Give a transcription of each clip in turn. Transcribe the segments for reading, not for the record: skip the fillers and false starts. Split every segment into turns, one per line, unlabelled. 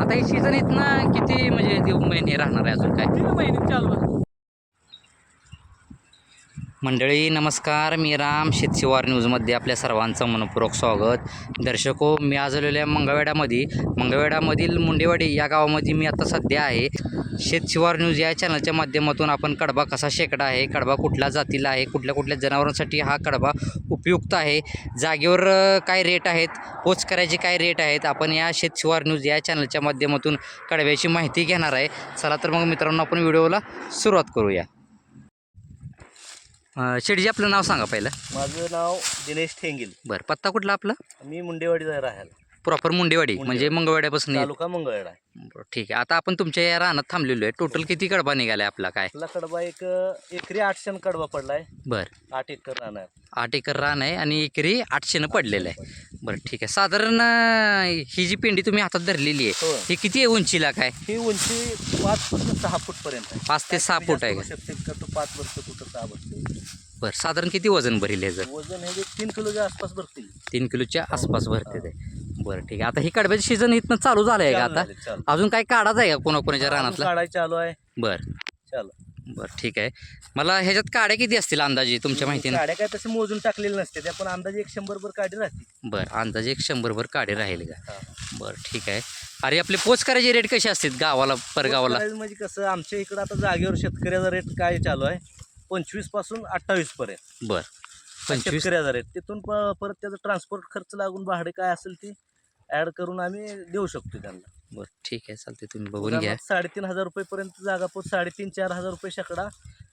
आता हे सीझन इथनं किती म्हणजे महिने राहणार आहे अजून काय?
3 महिने चालू आहे.
मंडळी नमस्कार, मी राम शेतशिवार न्यूजमध्ये आपल्या सर्वांचं मनपूर्वक स्वागत. दर्शको, मी आज आलेलो आहे मंगळवेढ्यामधील मुंडेवाडी या गावामध्ये मी आता सध्या आहे. शेतशिवार न्यूज या चॅनलच्या माध्यमातून आपण कडबा कसा शेकडा आहे, कडबा कुठल्या जातीला आहे, कुठल्या कुठल्या जनावरांसाठी हा कडबा उपयुक्त आहे, जागेवर काय रेट आहेत, पोच करायचे काय रेट आहेत, आपण या शेतशिवार न्यूज या चॅनलच्या माध्यमातून कडव्याची माहिती घेणार आहे. चला तर मग मित्रांनो, आपण व्हिडिओला सुरुवात करूया. शेडजी आपलं नाव सांगा पहिलं.
माझं नाव दिनेश ठेंगील.
बरं, पत्ता कुठला आपला?
मी मुंडेवाडीचा राहायला.
प्रॉपर मुंडेवाडी म्हणजे मंगळवेढ्यापासून
तालुका मंगळवेढा.
बरं, ठीक आहे. आता आपण तुमच्या या रानात थांबलेलो आहे. टोटल किती कडबा निघालाय आपला काय?
आपला कडबा एक एकरी 800 कडबा पडलाय.
बरं,
8 एकर रान आहे.
8 एकर रान आहे आणि एकरी 800 पडलेलं आहे. बरं, ठीक आहे. साधारण ही जी पेंडी तुम्ही हातात धरलेली आहे
हो.
ही किती आहे उंचीला काय?
ही उंची 5 पासून 6 फूट पर्यंत आहे.
5 ते 6 फूट आहे का?
5 वर्ष कुठं 6 वर्ष.
बरं, साधारण किती वजन भरेल ह्याचं?
वजन हे 3 किलोच्या आसपास भरते.
3 किलोच्या आसपास भरते ते. बरं, ठीक आहे. आता ही कडब्याचं सीझन इथनं चालू झालं आहे का आता? अजून काय काढायचं आहे का कोणाकोणाच्या रानातला?
काढायचं चालू आहे.
बरं
चालू.
बरं, ठीक आहे. मला ह्याच्यात काड्या किती असतील अंदाजे तुमच्या माहितीने?
काड्या काय तसे मोजून टाकलेले नसते, त्या पण अंदाजे 100 भर काढी राहते.
बरं, अंदाजे 100 भर काढे राहील का?
हा.
बरं, ठीक आहे. अरे आपले पोच करायचे रेट कसे असतात गावाला परगावाला?
म्हणजे कसं आमच्या इकडं आता जागेवर शेतकऱ्याचा रेट काय चालू आहे 25 पासून 28 पर्यंत.
बरं, 25.
शेतकऱ्याचा रेट. तिथून परत त्याचा ट्रान्सपोर्ट खर्च लागून भाडे काय असेल ते ऍड करून आम्ही देऊ शकतो त्यांना.
बरं, ठीक आहे, चालते. तुम्ही बघून घ्या.
3,500 रुपये पर्यंत जागा पोच, 3,500-4,000 रुपये शेकडा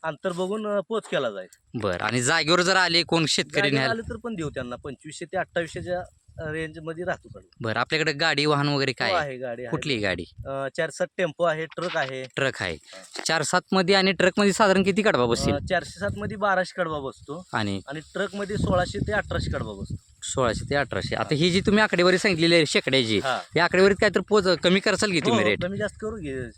अंतर बघून पोच केला जाईल.
बरं, आणि जागेवर जर आले कोण शेतकरी
गाडीवर
न्यायला?
आले तर पण देऊ त्यांना 2500 ते 2800च्या रेंज मध्ये राहतो.
बरं, आपल्याकडे गाडी वाहन वगैरे काय आहे?
आहे गाडी.
कुठली गाडी?
4-7 टेम्पो आहे, ट्रक आहे.
ट्रक आहे. 4-7 मध्ये आणि ट्रक मध्ये साधारण किती कडबा बसतील?
407 मध्ये 1200 कडबा बसतो
आणि
आणि ट्रक मध्ये 1600 ते 1800 कडबा बसतो.
1600 ते 1800. आता ही जी तुम्ही आकडेवारी सांगितलेली आहे शेकड्याची,
हा.
या आकडेवारीत काय तर पोच कमी करसाल की तुम्ही
हो,
रेट?
कमी जास्त करू घे.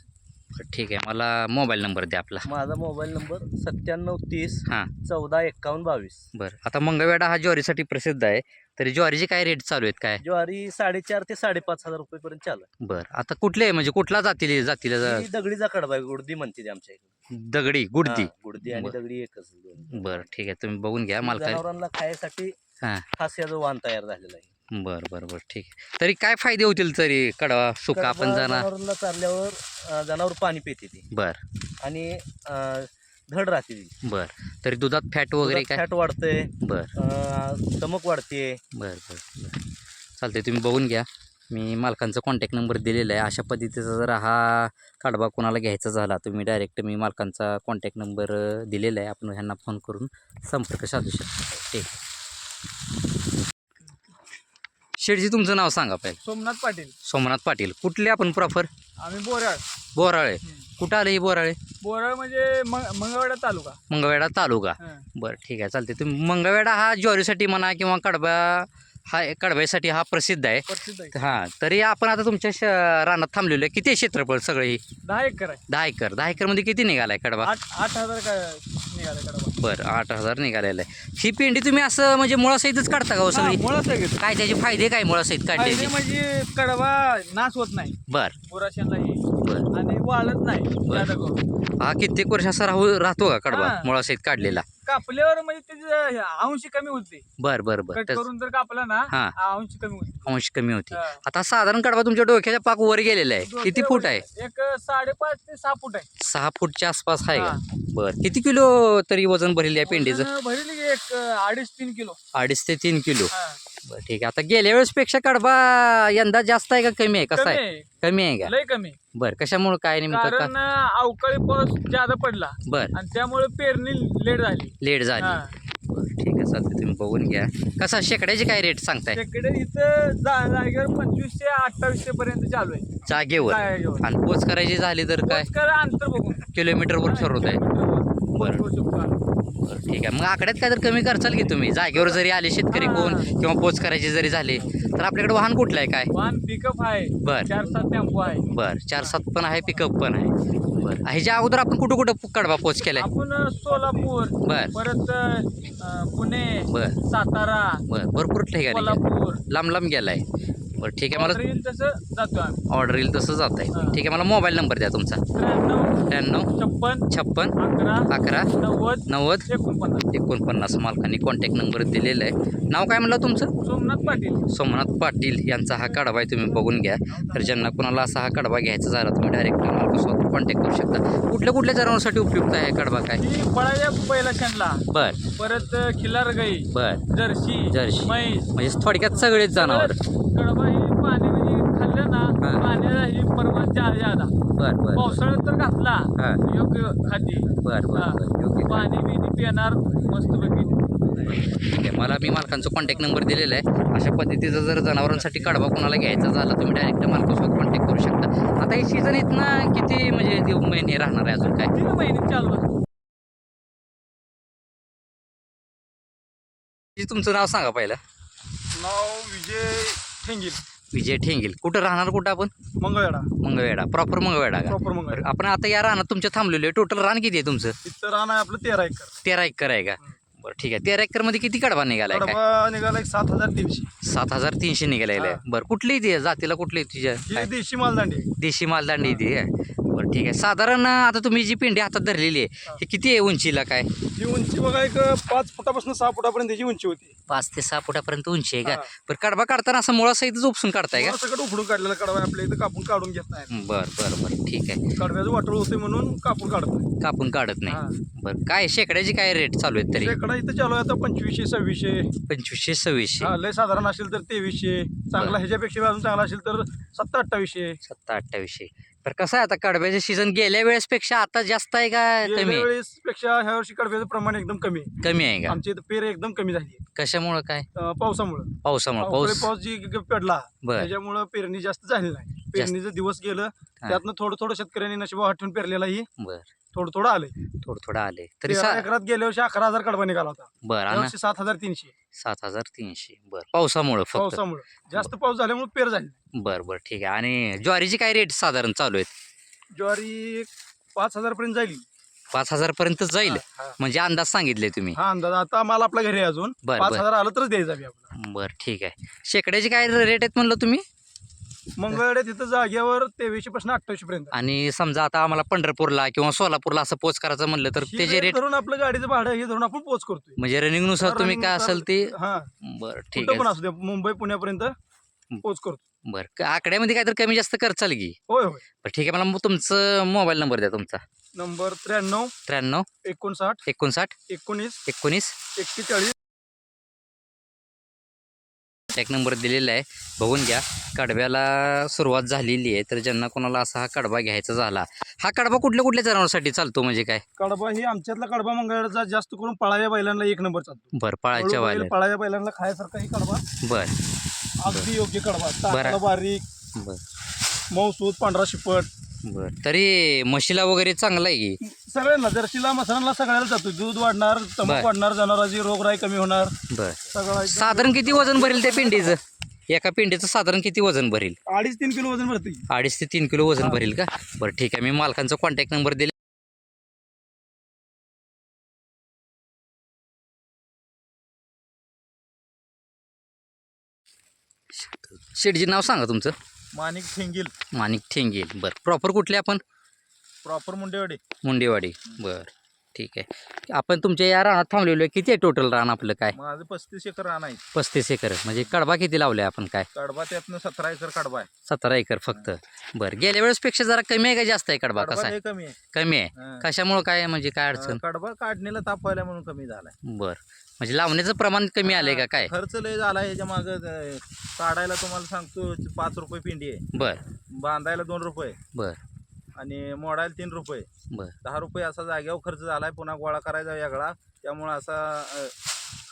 ठीक आहे. मला मोबाईल नंबर द्या आपला.
माझा मोबाईल नंबर 9730
हां.
145122.
बरं, आता मंगळवेढा हा ज्वारीसाठी प्रसिद्ध आहे, तरी ज्वारीचे काय रेट चालू आहेत काय?
ज्वारी 4,500 ते 5,500 रुपये पर्यंत चालू आहे.
बरं, आता कुठले म्हणजे कुठला जातीला
ही दगडीचा कडबा आहे, गुडदी म्हणते ते आमच्या इकडे.
दगडी गुडदी?
हा, गुडदी आणि
बरं.
दगडी एकच दोन.
बरं, ठीक आहे. तुम्ही बघून घ्या. मालका
जनावरांना खायसाठी
हां.
खास याचं वाहन तयार झालेलं आहे.
बरं बरं बरं, ठीक आहे. तरी काय फायदे होतील तरी कडवा सुका आपण
कडबा
जाणार?
जनावरांना चारल्यावर जनावर पाणी पिते ती
बरं
आणि धड राहते ती.
बरं, तरी दुधात फॅट वगैरे काय?
फॅट वाढते,
बरं
चमक वाढते.
बरं बरं बरं, चालते. तुम्ही बघून घ्या. मी मालकांचा कॉन्टॅक्ट नंबर दिलेला आहे. अशा पद्धतीचा जर हा कडबा कोणाला घ्यायचा झाला तुम्ही डायरेक्ट मी मालकांचा कॉन्टॅक्ट नंबर दिलेला आहे, आपण ह्यांना फोन करून संपर्क साधू शकता. ठीक. शेठजी तुमचं नाव सांगा पहिले.
सोमनाथ पाटील.
सोमनाथ पाटील. कुठले आपण प्रॉपर?
आम्ही बोराळ.
बोराळे. कुठं आले ही बोराळे?
बोराळ म्हणजे मंगळवेढा तालुका.
मंगळवेढा तालुका. बरं, ठीक आहे, चालते. तुम्ही मंगळवेढा हा ज्वारीसाठी म्हणा किंवा कडबा हा कडब्यासाठी हा प्रसिद्ध आहे.
प्रसिद्ध आहे.
हां, तरी आपण आता तुमच्या रानात थांबलेलो आहे. किती आहे क्षेत्रफळ सगळं ही?
10 एकर आहे.
10 एकर. 10 एकरमध्ये किती निघालाय कडबा?
8,000 काय निघाला कडबा.
बरं, 8,000 निघालेलं आहे. ही पेंडी तुम्ही असं म्हणजे मुळासहितच काढता का हो सगळी?
मुळाच आहे घेतो.
काय त्याचे फायदे काय मुळासहित काढण्याचे?
म्हणजे कडबा नाश होत नाही
बरं
बोराशांनाही
बरं.
आणि वाळत नाही जादा करून.
हा कित्येक वर्ष असा राहतो का कडबा
हां.
मुळासहित काढलेला?
कापल्यावर म्हणजे त्याची अंश कमी होते.
बरं बरं बरं,
कट करून जर कापला ना
हां.
अंश कमी होते.
अंश कमी होती.
हां.
आता साधारण कडबा तुमच्या डोक्याच्या पाक वर गेलेला आहे. किती फूट आहे?
एक 5.5 ते 6 फूट आहे.
6 फूटच्या आसपास आहे का?
हां.
बरं, किती किलो तरी वजन भरेल या पेंडीचं?
वजन भरेल की एक 2.5-3 किलो.
2.5 ते 3 किलो.
हां.
बरं, ठीक आहे. आता गेल्या वेळेस पेक्षा कडबा यंदा जास्त आहे का कमी आहे? कसा
कमी
आहे?
आहे,
कमी आहे का?
लय कमी.
बरं, कशामुळे काय नेमकं का?
कारण अवकाळी पाऊस ज्यादा पडला
बरं,
आणि त्यामुळे पेरणी लेट झाली.
लेट झाली.
हां.
बरं, ठीक आहे, चालते. तुम्ही बघून घ्या. कसा शेकड्याचे काय रेट सांगताय
तिकडे इथं जागेवर 2500 ते 2800 पर्यंत चालू आहे.
जागेवर?
जागेवर.
आणि पोच करायची झाली तर काय
पोच करा अंतर बघून.
किलोमीटरवर ठरवत आहे? बरं.
पोच करू शकतो आम्ही.
बरं, ठीक आहे. मग आकड्यात काय तर कमी करचाल की तुम्ही? जागेवर जरी आले शेतकरी कोण किंवा पोच करायचे जरी झाले तर आपल्याकडे वाहन कुठलं आहे काय?
वाहन पिकअप आहे.
बरं.
4-7 टेम्पो आहे.
बरं, 4-7 पण आहे, पिकअप पण आहे. बरं, ह्याच्या अगोदर आपण कुठं कुठं कडबा पोच केलाय?
आपण सोलापूर,
बरं
परत पुणे,
बरं
सातारा,
बरं, भरपूर ठिकाणी गेलाय.
कोल्हापूर.
लांब लांब गेलाय. बरं ठीक आहे, मला
ऑर्डर येईल तसं जातो आम्ही.
ऑर्डर येईल तसं जात आहे.
हां.
ठीक आहे, मला मोबाईल नंबर द्या तुमचा.
93
93
56
56
11
11
90
90
49.
49 मालकांनी कॉन्टॅक्ट नंबर दिलेला आहे. नाव काय म्हणलं तुमचं?
सोमनाथ पाटील.
सोमनाथ पाटील यांचा हा कडबा आहे, तुम्ही बघून घ्या. तर ज्यांना कोणाला असा हा कडबा घ्यायचा झाला तुम्ही डायरेक्ट मालकासोबत कॉन्टॅक्ट करू शकता. कुठल्या कुठल्या जनावरांसाठी उपयुक्त आहे कडबा काय?
ही पळाच्या पहिला शेणला,
बर
परत खिलार गाई,
बर
जर्सी,
जर्सी.
म्हैस.
म्हणजे थोडक्यात सगळेच जनावर.
कडबा ही पाणी म्हणजे खाल्लं ना,
हां.
पाण्याला ही परवान ज्यादा.
बर बर
पावसाळ्यात तर घातला
हां.
योग्य खाद्य.
बर बर बर योग्य.
पाणी बिनी पिणार मस्तपैकी.
ठीक आहे, मला मी मालकांचा कॉन्टॅक्ट नंबर दिलेला आहे. अशा पद्धतीचं जर जनावरांसाठी कडबा कोणाला घ्यायचा झाला तुम्ही डायरेक्ट मालकासोबत कॉन्टॅक्ट करू शकता. आता हे सीझन इथनं किती म्हणजे महिने राहणार आहे अजून काय?
3 महिने चालू आहे.
तुमचं नाव सांगा पहिलं.
नाव विजय ठेंगील,
विजय ठेंगील. कुठं राहणार कुठं आपण?
मंगळवेढा.
मंगळवेढा प्रॉपर मंगळवेढा का?
प्रॉपर मंगळवेढा.
आपण आता या रानात तुमच्या थांबलेलो आहे. टोटल रान किती आहे तुमचं?
इथं रान आहे आपलं 13 एकर.
13 एकर आहे का? बरं ठीक आहे. 13 एकरमध्ये किती कडबा निघालाय काय?
कडबा निघाला एक 7300.
7300 निघालेला आहे.
हां.
बरं कुठली ती जातीला कुठली तुझ्या
ही
काय?
देशी मालदांडी.
देशी मालदांडी ती आहे. बरं ठीक आहे. साधारण आता तुम्ही जी पेंडी हातात धरलेली आहे ही किती आहे उंचीला काय?
ही उंची बघा एक 5 फुटापासून 6 फुटापर्यंत त्याची उंची होती.
5 ते 6 फुटापर्यंत उंची आहे का?
हां.
बरं कडबा काढताना असं मुळासहितच उपसून काढताय का?
सगळं उफडून काढलेला कडबा आहे आपल्या इथं, कापून काढून घेत नाही.
बरं बरं बरं ठीक आहे.
कडव्याचं वाटळ होते म्हणून कापून काढत नाही.
कापून काढत
हां.
नाही. बरं काय शेकड्याची काय रेट चालू आहेत तरी?
शेकडा इथं चालू आहे आता 2500 2600.
2500 2600
हा लय साधारण असेल तर 2300. चांगला ह्याच्यापेक्षा अजून चांगला असेल तर 2700 2800.
2700 बरं कसं आहे आता कडब्याचे सीझन गेल्या वेळेसपेक्षा आता जास्त आहे का कमी आहे?
वेळेस पेक्षा ह्या वर्षी कडव्याचं प्रमाण एकदम कमी आहे.
कमी आहे का?
आमच्या इथं पेर एकदम कमी झाली
कशामुळं काय?
पावसामुळे.
पावसामुळे
पाऊस
पाऊस
जी पडला
बर
त्याच्यामुळं पेरणी जास्त झाली नाही. पेरणीचं दिवस गेलं त्यातनं थोडं थोडं शेतकऱ्यांनी नशिबा हटवून पेरलेला ही
बर
थोडं थोडं आलंय.
थोडं आले तरी
13 एकरात गेल्या वर्षी 11,000 कडबा निघाला होता.
बर
या
आणि
वर्षी 7,300.
7300 बर पावसामुळं फक्त.
पावसामुळे जास्त पाऊस झाल्यामुळे पेर झाली.
बर बर ठीक आहे. आणि ज्वारीची काय रेट साधारण चालू आहेत?
ज्वारी 5,000 पर्यंत जाईल.
5000 पर्यंत जाईल
हा, हा.
म्हणजे अंदाज सांगितले तुम्ही?
हा अंदाज आता माल आपल्या घरी आहे अजून.
बर,
5,000 आलं तरच द्यायचं आम्ही आपलं.
बर ठीक आहे. शेकड्याची काय रेट आहेत म्हणलं तुम्ही?
मंगळवेढ्यात तिथं जागेवर 2300 पासून 2800 पर्यंत.
आणि समजा आता आम्हाला पंढरपूरला किंवा सोलापूरला असं पोच करायचं म्हणलं तर
ही
त्याचे
rate
रेट
धरून आपलं गाडीचं भाडं हे धरून आपण पोच करतोय.
म्हणजे रनिंगनुसार तुम्ही काय असेल ते?
हा
बरं ठीक
कुठं पण
आहे.
असू द्या मुंबई पुण्यापर्यंत पोच करतो.
बरं आकड्यामध्ये काय तर कमी जास्त करचाल की?
होय होय.
बरं ठीक आहे. मला मग तुमचं मोबाईल नंबर द्या तुमचा.
नंबर 93
93
59
59
19
19
41.
एक नंबर दिलेला आहे, बघून घ्या. कडब्याला सुरुवात झालेली आहे. तर ज्यांना कोणाला असा हा कडबा घ्यायचा झाला, हा कडबा कुठल्या कुठल्या जनावरांसाठी चालतो म्हणजे काय?
कडबा ही आमच्यातला कडबा मंगळवेढाचा जास्त करून पळाव्या बैलांना 1 नंबर चालतो.
बरं पाळायच्या
बैल
वाल्या.
पळाव्या बैलांना खायसारखा ही कडबा
बरं
अगदी योग्य कडबा. टाकाला बारीक
बरं
मऊसूद पांढरा शिपट
बरं तरी म्हशीला वगैरे चांगला आहे की?
सगळ्यांना जर्शीला मसाला सगळ्याला जातो. दूध वाढणार,
बर.
तंबाखू वाढणार, जनावरांची रोगराई कमी होणार
बरं
सगळं एकदम.
साधारण किती वजन भरेल त्या पिंडीचं? एका पिंडीचं साधारण किती वजन भरेल?
2.5-3 किलो वजन भरते.
2.5 ते 3 किलो वजन भरेल का? बरं ठीक आहे. मी मालकांचा कॉन्टॅक्ट नंबर दिले. शेठजी नाव सांगा तुमचं.
माणिक ठेंगील,
माणिक ठेंगेल. बरं प्रॉपर कुठले आपण?
प्रॉपर मुंडेवाडी.
मुंडेवाडी. बरं ठीक आहे. आपण तुमच्या या रानात थांबलेलो आहे. किती आहे टोटल रान आपलं काय?
माझं 35 एकर रान आहे.
35 एकर म्हणजे कडबा किती लावले आपण काय?
कडबा त्यातनं 17 एकर कडबा आहे.
17 एकर फक्त. बरं गेल्या वेळेसपेक्षा जरा कमी आहे का जास्त आहे कडबा? कसा आहे?
कमी आहे.
कमी आहे.
हां.
कशामुळं काय म्हणजे काय अडचण?
कडबा काढणीला ताप व्हायला म्हणून कमी झालाय.
बरं म्हणजे लावण्याचं प्रमाण कमी आलंय का काय?
खर्च लय झाला ह्याच्या मागं. काढायला तुम्हाला सांगतो 5 रुपये पिंडी आहे.
बरं
बांधायला 2 रुपये
बरं
आणि मोडायला 3 रुपये.
बरं
10 रुपये असा जाग्यावर खर्च झालाय. पुन्हा गोळा करायचा वेगळा. त्यामुळं असा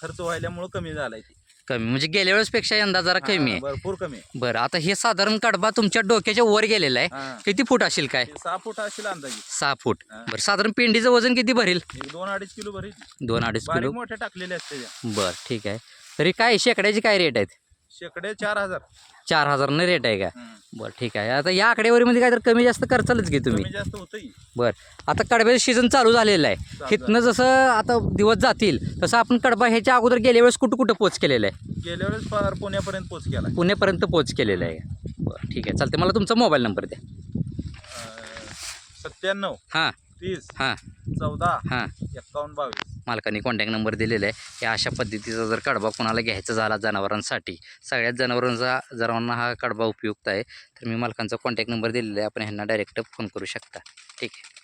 खर्च व्हायल्यामुळं कमी झालाय.
कमी म्हणजे गेल्या वेळेसपेक्षा यंदा जरा कमी आहे.
भरपूर कमी आहे.
बरं आता हे साधारण कडबा तुमच्या डोक्याच्या वर गेलेला आहे.
हां.
किती फूट असेल काय?
6 फूट असेल अंदाजे.
6 फूट.
हां.
बरं साधारण पेंडीचं वजन किती भरेल?
2-2.5 किलो भरी.
2-2.5
बारीक
किलो.
मोठे टाकलेले असते.
बरं ठीक आहे. तरी काय शेकड्याची काय रेट आहेत?
शेकडे 4,000.
4,000 रेट आहे का?
हम्म.
बरं ठीक आहे. आता या आकडेवारीमध्ये काय तर कमी जास्त करचालच की तुम्ही.
कमी जास्त होतंय.
आता कडब्याचं सीझन चालू झालेलं आहे.
चालू
इथनं जसं आता दिवस जातील तसं आपण कडबा ह्याच्या अगोदर गेल्या वेळेस कुठं कुठं पोच केलेलं आहे?
गेल्या वेळेस फार पुण्यापर्यंत पोच केला.
पुण्यापर्यंत पोच केलेलं आहे. बरं ठीक आहे, चालते. मला तुमचा मोबाईल नंबर द्या.
97
हां
30
हां
14
हां.
51 22.
मालकांनी कॉन्टॅक्ट नंबर दिलेला आहे. या अशा पद्धतीचा जर कडबा कोणाला घ्यायचा झाला जनावरांसाठी, सगळ्याच जनावरांना हा कडबा उपयुक्त आहे. तर मी मालकांचा कॉन्टॅक्ट नंबर दिलेला आहे, आपण ह्यांना डायरेक्ट फोन करू शकता. ठीक आहे.